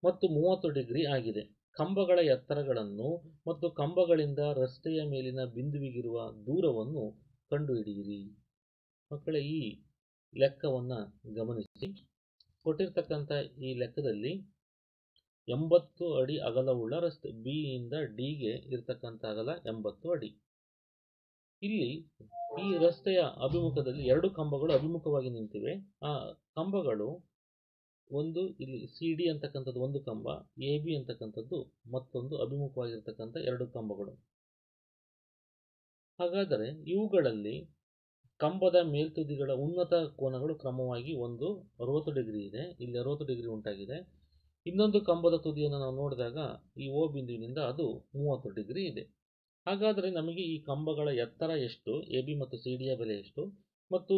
ಮತ್ತು 30 ಡಿಗ್ರಿ ಆಗಿದೆ. ಕಂಬಗಳ ಎತ್ತರಗಳನ್ನು ಮತ್ತು ಕಂಬಗಳಿಂದ ರಸ್ತೆಯ ಮೇಲಿನ ಬಿಂದುವಿಗಿರುವ ದೂರವನ್ನು ಕಂಡುಹಿಡಿಯಿರಿ. ಮಕ್ಕಳೇ, ಈ ಲೆಕ್ಕವನ್ನು ಗಮನಿಸಿ. ಕೊಟ್ಟಿರ್ತಕ್ಕಂಥ ಈ ಲೆಕ್ಕದಲ್ಲಿ 80 ಅಡಿ ಅಗಲವುಳ್ಳ ರಸ್ತೆ, ಬಿ ಇಂದ ಡಿಗೆ ಇರತಕ್ಕಂಥ ಅಗಲ 80 ಅಡಿ. ಇಲ್ಲಿ ಈ ರಸ್ತೆಯ ಅಭಿಮುಖದಲ್ಲಿ 2 ಕಂಬಗಳು ಅಭಿಮುಖವಾಗಿ ನಿಂತಿವೆ. ಆ ಕಂಬಗಳು ಒಂದು, ಇಲ್ಲಿ ಸಿ ಡಿ ಅಂತಕ್ಕಂಥದ್ದು ಒಂದು ಕಂಬ, ಎ ಬಿ ಅಂತಕ್ಕಂಥದ್ದು ಮತ್ತೊಂದು ಅಭಿಮುಖವಾಗಿರ್ತಕ್ಕಂಥ 2 ಕಂಬಗಳು. ಹಾಗಾದರೆ ಇವುಗಳಲ್ಲಿ ಕಂಬದ ಮೇಲ್ತುದಿಗಳ ಉನ್ನತ ಕೋನಗಳು ಕ್ರಮವಾಗಿ ಒಂದು 60 ಡಿಗ್ರಿ ಇದೆ, ಇಲ್ಲಿ 60 ಡಿಗ್ರಿ ಉಂಟಾಗಿದೆ. ಇನ್ನೊಂದು ಕಂಬದ ತುದಿಯನ್ನು ನಾವು ನೋಡಿದಾಗ ಈ ಓ ಬಿಂದುವಿನಿಂದ ಅದು 30 ಡಿಗ್ರಿ ಇದೆ. ಹಾಗಾದರೆ ನಮಗೆ ಈ ಕಂಬಗಳ ಎತ್ತರ ಎಷ್ಟು, ಎ ಬಿ ಮತ್ತು ಸಿ ಡಿಯ ಬೆಲೆ ಎಷ್ಟು, ಮತ್ತು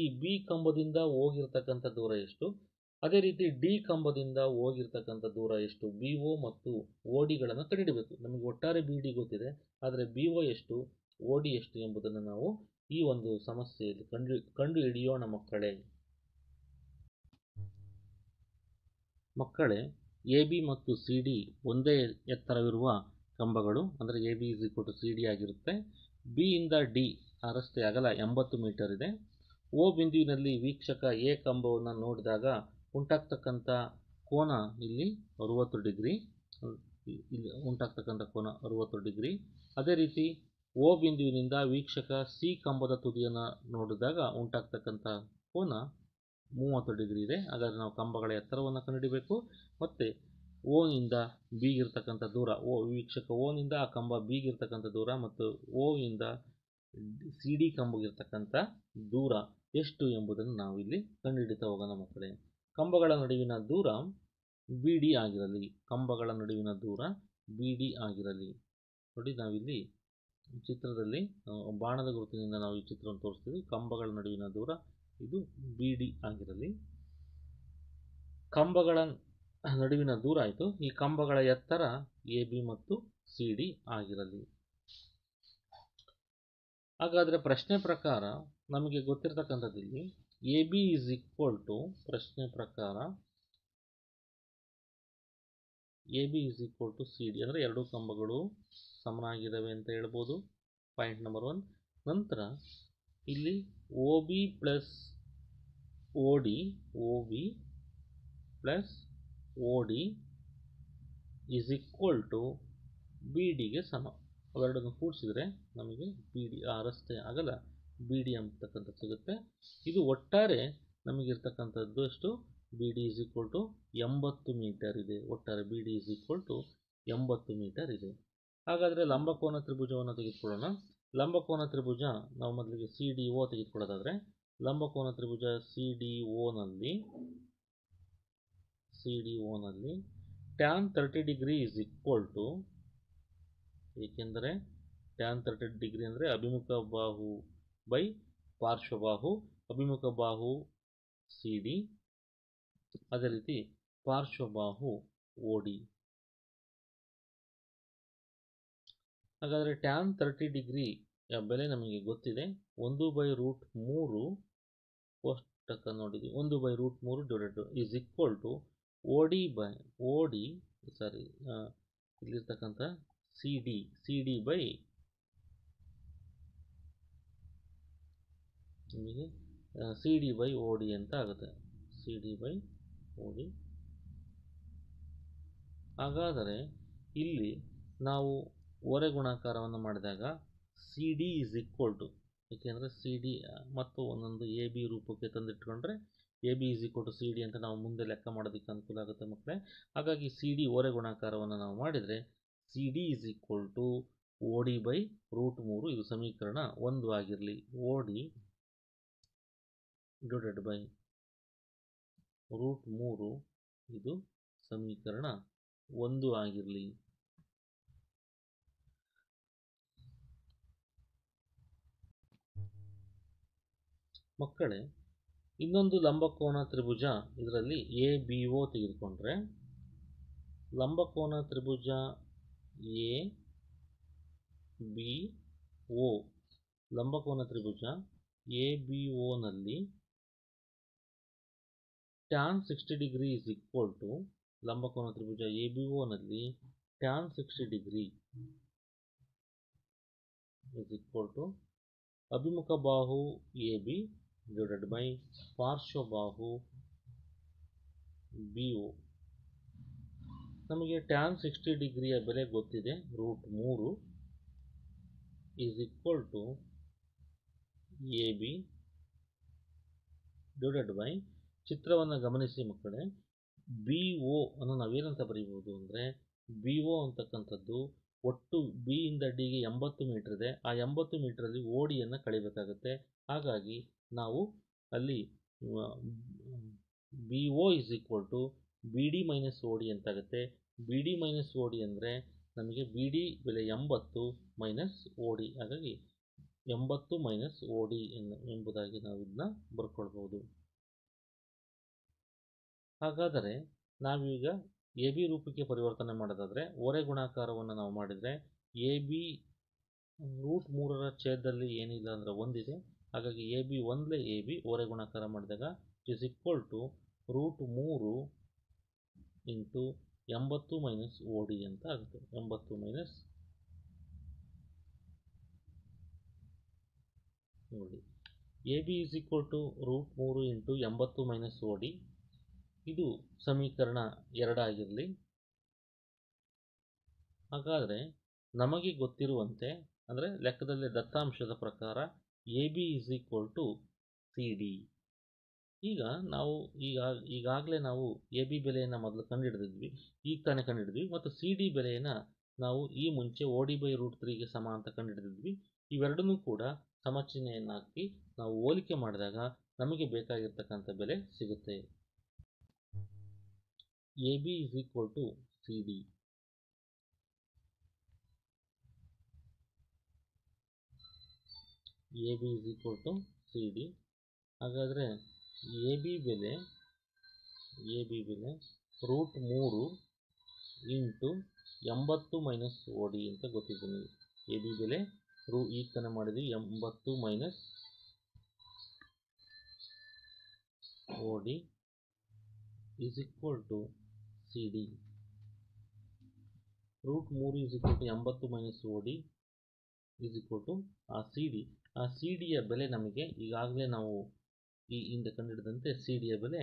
ಈ ಬಿ ಕಂಬದಿಂದ ಹೋಗಿರ್ತಕ್ಕಂಥ ದೂರ ಎಷ್ಟು, ಅದೇ ರೀತಿ ಡಿ ಕಂಬದಿಂದ ಹೋಗಿರ್ತಕ್ಕಂಥ ದೂರ ಎಷ್ಟು, ಬಿ ಒ ಮತ್ತು ಓ ಡಿಗಳನ್ನು ಕಂಡುಹಿಡಬೇಕು. ನಮಗೆ ಒಟ್ಟಾರೆ ಬಿ ಡಿ ಗೊತ್ತಿದೆ, ಆದರೆ ಬಿ ಒ ಎಷ್ಟು, ಓ ಡಿ ಎಷ್ಟು ಎಂಬುದನ್ನು ನಾವು ಈ ಒಂದು ಸಮಸ್ಯೆಯಲ್ಲಿ ಕಂಡು ಹಿಡಿಯೋಣ ಮಕ್ಕಳೇ. ಎ ಬಿ ಮತ್ತು ಸಿ ಡಿ ಒಂದೇ ಎತ್ತರವಿರುವ ಕಂಬಗಳು, ಅಂದರೆ ಎ ಬಿ ಸಿ ಡಿ ಆಗಿರುತ್ತೆ. ಬಿ ಇಂದ ಡಿ ಆ ರಸ್ತೆ ಅಗಲ 80 ಮೀಟರ್ ಇದೆ. ಓ ಬಿಂದುವಿನಲ್ಲಿ ವೀಕ್ಷಕ ಎ ಕಂಬವನ್ನು ನೋಡಿದಾಗ ಉಂಟಾಗ್ತಕ್ಕಂಥ ಕೋನ ಇಲ್ಲಿ 60 ಡಿಗ್ರಿ, ಇಲ್ಲಿ ಉಂಟಾಗ್ತಕ್ಕಂಥ ಕೋನ 60 ಡಿಗ್ರಿ. ಅದೇ ರೀತಿ ಓ ಬಿಂದುವಿನಿಂದ ವೀಕ್ಷಕ ಸಿ ಕಂಬದ ತುದಿಯನ್ನು ನೋಡಿದಾಗ ಉಂಟಾಗ್ತಕ್ಕಂಥ ಕೋನ 30 ಡಿಗ್ರಿ ಇದೆ. ಹಾಗಾದರೆ ನಾವು ಕಂಬಗಳ ಎತ್ತರವನ್ನು ಕಂಡುಹಿಡಬೇಕು, ಮತ್ತು ಓ ನಿಂದ ಬಿಗಿರ್ತಕ್ಕಂಥ ದೂರ, ವೀಕ್ಷಕ ಓನಿಂದ ಆ ಕಂಬ ಬಿಗಿರ್ತಕ್ಕಂಥ ದೂರ, ಮತ್ತು ಓ ಇಂದ ಸಿ ಡಿ ಕಂಬಗಿರ್ತಕ್ಕಂಥ ದೂರ ಎಷ್ಟು ಎಂಬುದನ್ನು ನಾವು ಇಲ್ಲಿ ಕಂಡುಹಿಡಿತಾ ಹೋಗೋಣ ಮಕ್ಕಳೇ. ಕಂಬಗಳ ನಡುವಿನ ದೂರ ಬಿ ಡಿ ಆಗಿರಲಿ, ಕಂಬಗಳ ನಡುವಿನ ದೂರ ಬಿ ಡಿ ಆಗಿರಲಿ. ನೋಡಿ, ನಾವಿಲ್ಲಿ ಚಿತ್ರದಲ್ಲಿ ಬಾಣದ ಗುರುತಿನಿಂದ ನಾವು ಈ ಚಿತ್ರವನ್ನು ತೋರಿಸ್ತೀವಿ. ಕಂಬಗಳ ನಡುವಿನ ದೂರ ಇದು ಬಿ ಡಿ ಆಗಿರಲಿ. ಕಂಬಗಳ ನಡುವಿನ ದೂರ ಆಯಿತು. ಈ ಕಂಬಗಳ ಎತ್ತರ ಎ ಬಿ ಮತ್ತು ಸಿ ಡಿ ಆಗಿರಲಿ. ಹಾಗಾದರೆ ಪ್ರಶ್ನೆ ಪ್ರಕಾರ ನಮಗೆ ಗೊತ್ತಿರತಕ್ಕಂಥದ್ದು ಇಲ್ಲಿ A B is equal to, ಪ್ರಶ್ನೆ ಪ್ರಕಾರ A B is equal to C D, ಅಂದರೆ 2 ಕಂಬಗಳು ಸಮನಾಗಿದ್ದಾವೆ ಅಂತ ಹೇಳ್ಬೋದು. Point number 1. ನಂತರ ಇಲ್ಲಿ O B plus O D, O B plus O D is equal to B ಡಿಗೆ ಸಮ. ಅವೆರಡನ್ನು ಕೂಡಿಸಿದರೆ ನಮಗೆ ಬಿ ಡಿ, ಆ ರಸ್ತೆ ಅಗಲ ಬಿ ಡಿ ಅಂತಕ್ಕಂಥದ್ದು ಸಿಗುತ್ತೆ. ಇದು ಒಟ್ಟಾರೆ ನಮಗಿರ್ತಕ್ಕಂಥದ್ದು ಎಷ್ಟು, B D is equal to 80 metre ಇದೆ. ಒಟ್ಟಾರೆ B D is equal to 80 metre ಇದೆ. ಹಾಗಾದರೆ ಲಂಬಕೋನ ತ್ರಿಭುಜವನ್ನು ತೆಗೆದುಕೊಳ್ಳೋಣ. ಲಂಬಕೋನ ತ್ರಿಭುಜ ನಾವು ಮೊದಲಿಗೆ ಸಿ ಡಿ ಒ ತೆಗೆದುಕೊಳ್ಳೋದಾದರೆ, ಲಂಬಕೋನ ತ್ರಿಭುಜ ಸಿ ಡಿ ಒನಲ್ಲಿ tan 30 degree is equal to, ಏಕೆಂದರೆ ಟ್ಯಾನ್ 30 ಡಿಗ್ರಿ ಅಂದರೆ ಅಭಿಮುಖ ಬಾಹು ಬೈ ಪಾರ್ಶ್ವಬಾಹು, ಅಭಿಮುಖ ಬಾಹು ಸಿ ಡಿ, ಅದೇ ರೀತಿ ಪಾರ್ಶ್ವಬಾಹು ಓ ಡಿ. ಹಾಗಾದರೆ ಟ್ಯಾನ್ 30 ಡಿಗ್ರಿ ಬೆಲೆ ನಮಗೆ ಗೊತ್ತಿದೆ, 1/√3 ಕೋಷ್ಟಕ ನೋಡಿದ್ವಿ, 1/√3 ಡಿವೈಡೆಡ್ ಈಸ್ ಈಕ್ವಲ್ ಟು ಇಲ್ಲಿರ್ತಕ್ಕಂಥ ಸಿ ಡಿ ಬೈ ನಿಮಗೆ C D by O D ಅಂತ ಆಗುತ್ತೆ, C D by O D. ಹಾಗಾದರೆ ಇಲ್ಲಿ ನಾವು ಓರೆ ಗುಣಾಕಾರವನ್ನು ಮಾಡಿದಾಗ C D is equal to, ಏಕೆಂದರೆ ಸಿ ಡಿ ಮತ್ತು ಒಂದೊಂದು ಎ ಬಿ ರೂಪಕ್ಕೆ ತಂದಿಟ್ಕೊಂಡ್ರೆ A B is equal to C D ಅಂತ ನಾವು ಮುಂದೆ ಲೆಕ್ಕ ಮಾಡೋದಕ್ಕೆ ಅನುಕೂಲ ಆಗುತ್ತೆ ಮಕ್ಕಳೇ. ಹಾಗಾಗಿ ಸಿ ಡಿ ಓರೆ ಗುಣಾಕಾರವನ್ನು ನಾವು ಮಾಡಿದರೆ C D is equal to O D by √3, ಇದು ಸಮೀಕರಣ 1 ಆಗಿರಲಿ. ಓ ಡಿ ಡಿವೈಡೆಡ್ ಬೈ √3, ಇದು ಸಮೀಕರಣ 1 ಆಗಿರಲಿ. ಮಕ್ಕಳೇ, ಇನ್ನೊಂದು ಲಂಬಕೋನ ತ್ರಿಭುಜ, ಇದರಲ್ಲಿ ಎ ಬಿ ಒ ತೆಗೆದುಕೊಂಡ್ರೆ, ಲಂಬಕೋನ ತ್ರಿಭುಜ ಎ ಬಿ ಒ, ಲಂಬಕೋನ ತ್ರಿಭುಜ ಎ ಬಿ ಒನಲ್ಲಿ tan 60 degree is equal to ಲಂಬಕೋನ ತ್ರಿಭುಜ ABOನಲ್ಲಿ tan 60 degree is equal to ಅಭಿಮುಖ ಬಾಹು AB divided by ಪಾರ್ಶ್ವ ಬಾಹು BO. ನಮಗೆ tan 60 ಡಿಗ್ರಿಯ ಬೆಲೆ ಗೊತ್ತಿದೆ, √3 is equal to AB divided by, ಚಿತ್ರವನ್ನು ಗಮನಿಸಿ ಮಕ್ಕಳೇ, BO ಅನ್ನು ನಾವೇನಂತ ಬರೀಬಹುದು ಅಂದರೆ, BO ಅಂತಕ್ಕಂಥದ್ದು ಒಟ್ಟು B ಇಂದ Dಗೆ 80 ಮೀಟರ್ ಇದೆ. ಆ 80 ಮೀಟರಲ್ಲಿ ODಯನ್ನು ಕಳಿಬೇಕಾಗುತ್ತೆ. ಹಾಗಾಗಿ ನಾವು ಅಲ್ಲಿ BO is equal to BD minus OD ಅಂತಾಗುತ್ತೆ. BD minus OD ಅಂದರೆ ನಮಗೆ BD ಬೆಲೆ 80 ಮೈನಸ್ OD, ಹಾಗಾಗಿ 80 ಮೈನಸ್ OD ಎಂಬುದಾಗಿ ನಾವು ಇದನ್ನ ಬರ್ಕೊಳ್ಬಹುದು. ಹಾಗಾದರೆ ನಾವೀಗ AB ರೂಪಕ್ಕೆ ಪರಿವರ್ತನೆ ಮಾಡೋದಾದರೆ ಓರೆ ಗುಣಾಕಾರವನ್ನು ನಾವು ಮಾಡಿದರೆ AB √3ರ ಛೇದದಲ್ಲಿ ಏನಿಲ್ಲ ಅಂದರೆ ಒಂದಿದೆ. ಹಾಗಾಗಿ AB ಒಂದಲೇ AB ಓರೆ ಗುಣಾಕಾರ ಮಾಡಿದಾಗ is equal to √3 into 80 minus OD ಅಂತ ಆಗುತ್ತೆ. 80 minus OD. AB is equal to √3 into 80 minus OD. ಇದು ಸಮೀಕರಣ 2 ಆಗಿರಲಿ. ಹಾಗಾದರೆ ನಮಗೆ ಗೊತ್ತಿರುವಂತೆ ಅಂದರೆ ಲೆಕ್ಕದಲ್ಲಿ ದತ್ತಾಂಶದ ಪ್ರಕಾರ AB is equal to CD. ಈಗ ನಾವು ಈಗಾಗಲೇ ನಾವು AB ಬೆಲೆಯನ್ನು ಮೊದಲು ಕಂಡುಹಿಡಿದಿದ್ವಿ, ಈಗ ತಾನೇ ಕಂಡುಹಿಡಿದ್ವಿ, ಮತ್ತು CD ಬೆಲೆಯನ್ನು ನಾವು ಈ ಮುಂಚೆ OD/√3ಗೆ ಸಮ ಅಂತ ಕಂಡುಹಿಡಿದಿದ್ವಿ. ಇವೆರಡನ್ನೂ ಕೂಡ ಸಮಚಿಹ್ನೆಯನ್ನಾಕಿ ನಾವು ಹೋಲಿಕೆ ಮಾಡಿದಾಗ ನಮಗೆ ಬೇಕಾಗಿರ್ತಕ್ಕಂಥ ಬೆಲೆ ಸಿಗುತ್ತೆ. AB is equal to CD. AB is equal to CD. ಹಾಗಾದರೆ AB ಬೆಲೆ √3 ಇಂಟು 80 ಮೈನಸ್ OD ಅಂತ ಗೊತ್ತಿದೆ ನಿಮಗೆ. AB ಬೆಲೆ ಈಗ ತಾನೇ ಮಾಡಿದ್ವಿ, 80 minus OD is equal to CD. √3 is equal to 80 minus OD is equal to CD. ಆ CDಯ ಬೆಲೆ ನಮಗೆ ಈಗಾಗಲೇ ನಾವು ಈ ಹಿಂದೆ ಕಂಡುಹಿಡಿದಂತೆ CDಯ ಬೆಲೆ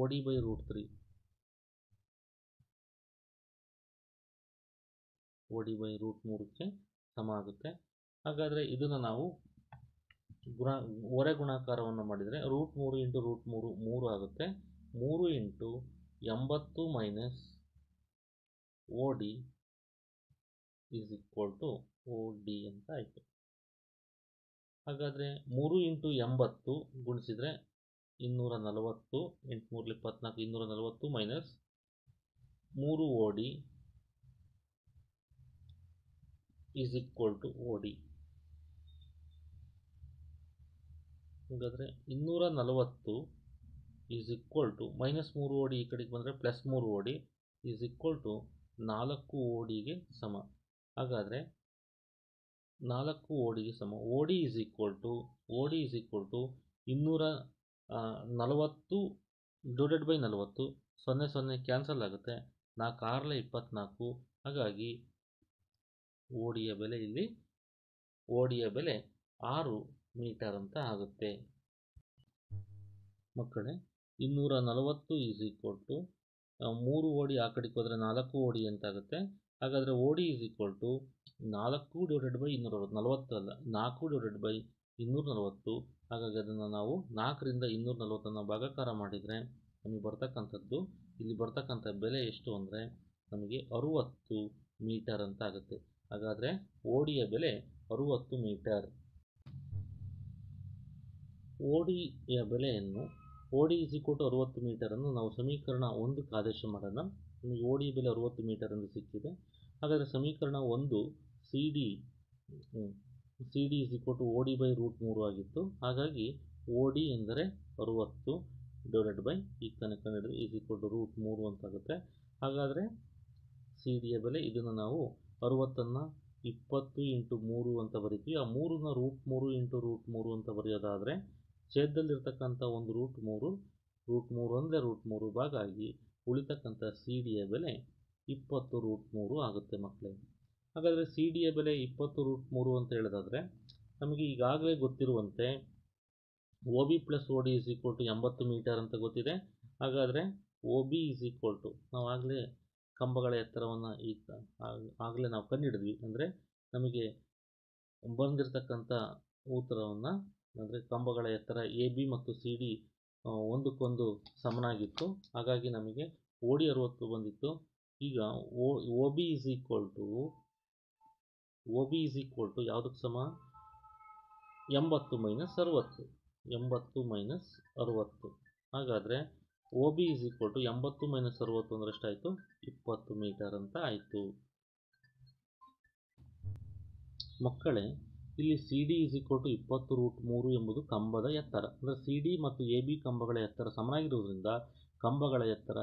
OD/√3ಕ್ಕೆ ಸಮ ಆಗುತ್ತೆ. ಹಾಗಾದರೆ ಇದನ್ನು ನಾವು ಓರೆ ಗುಣಾಕಾರವನ್ನು ಮಾಡಿದರೆ √3 ಇಂಟು √3 3 ಆಗುತ್ತೆ. 3 into 80 minus OD is equal to OD ಅಂತ ಆಯಿತು. ಹಾಗಾದರೆ 3 ಇಂಟು 80 ಗುಣಿಸಿದರೆ 240, 8 3 24, 240 minus 3 OD is equal to OD. ಹಾಗಾದರೆ 240 is equal to minus 3 OD ಈ ಕಡೆಗೆ ಬಂದರೆ plus 3 OD is equal to 4 ODಗೆ ಸಮ. ಹಾಗಾದರೆ 4 ODಗೆ ಸಮ. OD is equal to 240 divided by 40, 0 0 cancel ಆಗುತ್ತೆ, 4 6 24. ಹಾಗಾಗಿ ODಯ ಬೆಲೆ ಇಲ್ಲಿ 6 ಮೀಟರ್ ಅಂತ ಆಗುತ್ತೆ. ಮಕ್ಕಳೇ, 240 ಈಸ್ ಈಕ್ವಲ್ ಟು 3 OD ಆ ಕಡೆಗೆ ಹೋದರೆ 4 OD ಅಂತ ಆಗುತ್ತೆ. ಹಾಗಾದರೆ OD is equal to 4 divided by 240, 40 ಅಲ್ಲ 4 ಡಿವೈಡೆಡ್ ಬೈ 240. ಹಾಗಾಗಿ ಅದನ್ನು ನಾವು 4ರಿಂದ 240 ಭಾಗಾಕಾರ ಮಾಡಿದರೆ ನಮಗೆ ಬರ್ತಕ್ಕಂಥದ್ದು, ಇಲ್ಲಿ ಬರ್ತಕ್ಕಂಥ ಬೆಲೆ ಎಷ್ಟು ಅಂದರೆ ನಮಗೆ 60 ಮೀಟರ್ ಅಂತ ಆಗುತ್ತೆ. ಹಾಗಾದರೆ ODಯ ಬೆಲೆ 60 ಮೀಟರ್. ODಯ ಬೆಲೆಯನ್ನು OD ಈಸ್ ಈಕ್ವಲ್ ಟು 60 ಮೀಟರನ್ನು ನಾವು ಸಮೀಕರಣ 1ಕ್ಕೆ ಆದೇಶ ಮಾಡೋಣ. ನಮಗೆ OD ಬೆಲೆ 60 ಮೀಟರ್ ಎಂದು ಸಿಕ್ಕಿದೆ. ಹಾಗಾದರೆ ಸಮೀಕರಣ 1 CD is equal to OD/√3 ಆಗಿತ್ತು. ಹಾಗಾಗಿ OD ಎಂದರೆ 60 ಡಿವೈಡೆಡ್ ಬೈ ಈಗ ತಾನೇ ಕಂಡುಹಿಡಿದು ಈಸ್ ಈಕ್ವಲ್ ಟು √3 ಅಂತಾಗುತ್ತೆ. ಹಾಗಾದರೆ CDಯ ಬೆಲೆ, ಇದನ್ನು ನಾವು 60ನ್ನು 20 ಇಂಟು 3 ಅಂತ ಬರೀತೀವಿ. ಆ 3ನ √3 ಇಂಟು √3 ಅಂತ ಬರೆಯೋದಾದರೆ ಛೇದದಲ್ಲಿರ್ತಕ್ಕಂಥ ಒಂದು √3 √3 ಅಂದರೆ √3 ಭಾಗ ಆಗಿ ಉಳಿತಕ್ಕಂಥ ಸಿ ಡಿಯ ಬೆಲೆ 20√3 ಆಗುತ್ತೆ ಮಕ್ಕಳೇ. ಹಾಗಾದರೆ ಸಿ ಡಿಯ ಬೆಲೆ 20√3 ಅಂತ ಹೇಳೋದಾದರೆ ನಮಗೆ ಈಗಾಗಲೇ ಗೊತ್ತಿರುವಂತೆ O B plus O D is equal to 80 metre ಅಂತ ಗೊತ್ತಿದೆ. ಹಾಗಾದರೆ O B is equal to ನಾವು ಆಗಲೇ ಕಂಬಗಳ ಎತ್ತರವನ್ನು ಆಗಲೇ ನಾವು ಕಂಡುಹಿಡಿದ್ವಿ. ಅಂದರೆ ನಮಗೆ ಬಂದಿರತಕ್ಕಂಥ ಉತ್ತರವನ್ನು ಅಂದರೆ ಕಂಬಗಳ ಎತ್ತರ ಎ ಬಿ ಮತ್ತು ಸಿ ಡಿ ಒಂದಕ್ಕೊಂದು ಸಮನಾಗಿತ್ತು. ಹಾಗಾಗಿ ನಮಗೆ ಒ ಡಿ 60 ಬಂದಿತ್ತು. ಈಗ O B is equal to ಯಾವುದಕ್ಕೆ ಸಮ? 80 ಮೈನಸ್ 60. 80 ಮೈನಸ್ 60. ಹಾಗಾದರೆ O B is equal to 80 minus 60 ಅಂದರೆ ಎಷ್ಟಾಯಿತು? 20 ಮೀಟರ್ ಅಂತ ಆಯಿತು. ಮಕ್ಕಳೇ, ಇಲ್ಲಿ C D is equal to 20√3 ಎಂಬುದು ಕಂಬದ ಎತ್ತರ. ಅಂದರೆ ಸಿ ಡಿ ಮತ್ತು ಎ ಬಿ ಕಂಬಗಳ ಎತ್ತರ ಸಮನಾಗಿರುವುದರಿಂದ ಕಂಬಗಳ ಎತ್ತರ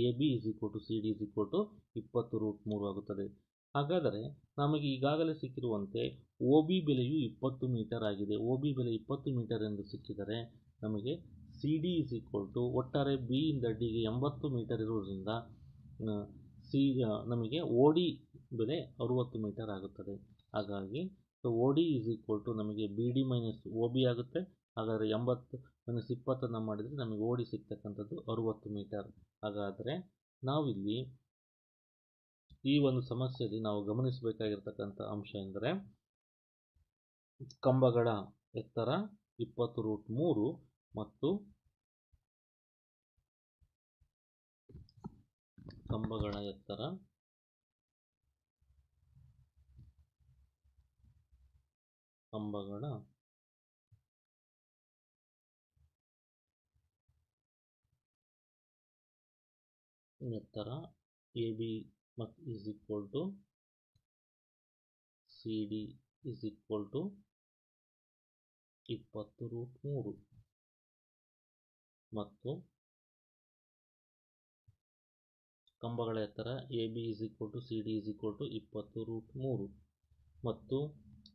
A B is equal to C D is equal to 20√3 ಆಗುತ್ತದೆ. ಹಾಗಾದರೆ ನಮಗೆ ಈಗಾಗಲೇ ಸಿಕ್ಕಿರುವಂತೆ ಒ ಬಿ ಬೆಲೆಯು 20 ಮೀಟರ್ ಆಗಿದೆ. ಒ ಬಿ ಬೆಲೆ 20 ಮೀಟರ್ ಎಂದು ಸಿಕ್ಕಿದರೆ ನಮಗೆ C D is equal to ಒಟ್ಟಾರೆ ಬಿ ಇಂದ ಡಿಗೆ 80 ಮೀಟರ್ ಇರುವುದರಿಂದ ನಮಗೆ ಒ ಡಿ ಬೆಲೆ 60 ಮೀಟರ್ ಆಗುತ್ತದೆ. ಹಾಗಾಗಿ O D is equal to ನಮಗೆ B D minus O B ಆಗುತ್ತೆ. ಹಾಗಾದರೆ 80 ಮೈನಸ್ 20 ಮಾಡಿದರೆ ನಮಗೆ ಒ ಡಿ ಸಿಗ್ತಕ್ಕಂಥದ್ದು 60 ಮೀಟರ್. ಹಾಗಾದರೆ ನಾವಿಲ್ಲಿ ಈ ಒಂದು ಸಮಸ್ಯೆಯಲ್ಲಿ ನಾವು ಗಮನಿಸಬೇಕಾಗಿರ್ತಕ್ಕಂಥ ಅಂಶ ಎಂದರೆ ಕಂಬಗಳ ಎತ್ತರ 20√3 ಮತ್ತು ಕಂಬಗಳ ಎತ್ತರ A B is equal to C D is equal to 20√3 ಮತ್ತು ಕಂಬಗಳ ಎತ್ತರ A B is equal to C D is equal to 20√3 ಮತ್ತು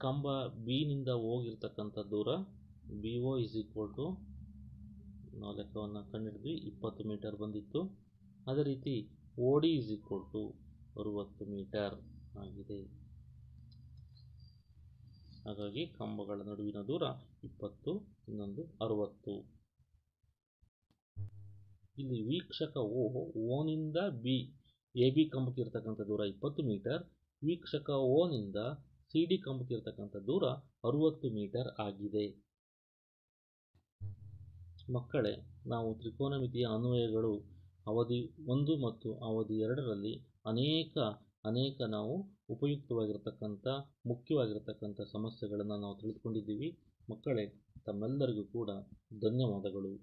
ಕಂಬ ಬಿನಿಂದ ಹೋಗಿರ್ತಕ್ಕಂಥ ದೂರ B O is equal to ನಾವು ಲೆಕ್ಕವನ್ನು ಕಂಡುಹಿಡಿದ್ವಿ 20 ಮೀಟರ್ ಬಂದಿತ್ತು. ಅದೇ ರೀತಿ O D is equal to 60 metre ಆಗಿದೆ. ಹಾಗಾಗಿ ಕಂಬಗಳ ನಡುವಿನ ದೂರ 20, ಇನ್ನೊಂದು 60. ಇಲ್ಲಿ ವೀಕ್ಷಕ ಓನಿಂದ ಎ ಬಿ ಕಂಬಕ್ಕೆ ಇರತಕ್ಕಂಥ ದೂರ 20 ಮೀಟರ್. ವೀಕ್ಷಕ ಓನಿಂದ ಸಿ ಡಿ ಕಂಬಕ್ಕೆ ಇರತಕ್ಕಂಥ ದೂರ 60 ಮೀಟರ್ ಆಗಿದೆ. ಮಕ್ಕಳೇ, ನಾವು ತ್ರಿಕೋನಮಿತಿಯ ಅನ್ವಯಗಳು ಅವಧಿ 1 ಮತ್ತು ಅವಧಿ 2ರಲ್ಲಿ ಅನೇಕ ನಾವು ಉಪಯುಕ್ತವಾಗಿರ್ತಕ್ಕಂಥ ಮುಖ್ಯವಾಗಿರ್ತಕ್ಕಂಥ ಸಮಸ್ಯೆಗಳನ್ನು ನಾವು ತಿಳಿದುಕೊಂಡಿದ್ದೀವಿ. ಮಕ್ಕಳೇ, ತಮ್ಮೆಲ್ಲರಿಗೂ ಕೂಡ ಧನ್ಯವಾದಗಳು.